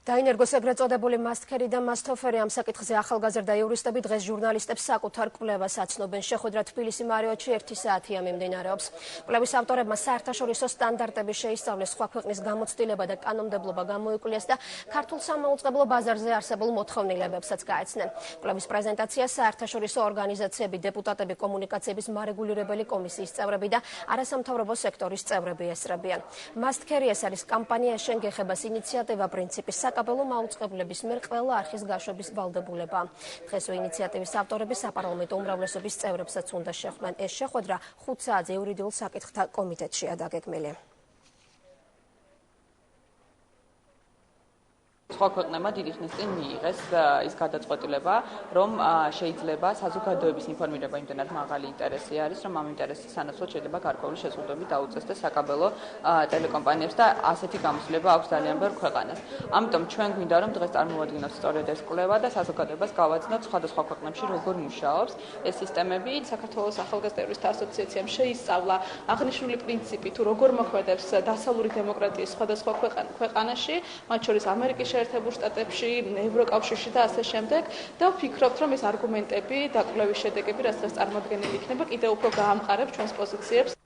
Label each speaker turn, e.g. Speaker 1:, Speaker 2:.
Speaker 1: დაინერგოს ეგრეთ წოდებული მასტქერი და მასთოფერი ამ საკითხზე ახალგაზრდა იურისტები დღეს ჟურნალისტებს საკუთარ კვლევას აცნობენ. შეხვედრა თბილისი მარიოტში 1 საათია მიმდინარეობს. კვლევის ავტორებმა საერთაშორისო სტანდარტების შეისწავლეს, სხვა ქვეყნის გამოცდილება და კანონმდებლობა გამოიკვლიეს და ქართულ სამაუწყებლო ბაზარზე არსებულ მოთხოვნილებებსაც გაეცნენ. კვლევის პრეზენტაცია საერთაშორისო ორგანიზაციები, დეპუტატები, კომუნიკაციების მარეგულირებელი კომისიის წევრები და არასამთავრობო სექტორის წევრები ესწრებიან. მასტქერი ეს არის კამპანია შენ გეხებას ინიციატივა პრინციპის საკაბელო მაუწყებლების მიერ ყველა არხის გაშვების ვალდებულება. დღესვე ინიციატივის ავტორები საპარლამენტო უმრავლესობის წევრებსაც უნდა შეხვდნენ. ეს შეხვედრა 5 საათზე იურიდიულ საკითხთა კომიტეტშია დაგეგმილი.
Speaker 2: სხვა ქვეყნებმა დიდი ხნის წინ მიიღეს ის გადაწყვეტილება, რომ შეიძლება საზოგადოების ინფორმირება იმდენად მაღალი ინტერესი არის, რომ ამ ინტერესის სანაცვლოდ შეიძლება გარკვეული შეზღუდვები დაუწეს და საკაბელო ტელეკომპანიებს და ასეთი გამოცდილება აქვს ძალიან ბევრ ქვეყანას. ამიტომ ჩვენ გვინდა რომ დღეს წარმოვადგინოთ სწორედ ეს კვლევა და საზოგადოებას გავაცნოთ სხვადასხვა ქვეყნებში როგორ მუშაობს ეს სისტემები. საქართველოს ახალგაზრდა იურისტთა ასოციაციამ შეისწავლა აღნიშნული პრინციპი თუ როგორ მოქმედებს დასავლური დემოკრატიის სხვადასხვა ქვეყანაში, მათ შორის ამერიკის შეერთებულ შტატებში, ევროკავშირში და ასე შემდეგ და ვფიქრობთ, რომ ეს არგუმენტები და კვლევის შედეგები, რაც დღეს წარმოდგენილი იქნება, კიდევ უფრო გაამყარებს ჩვენს პოზიციებს.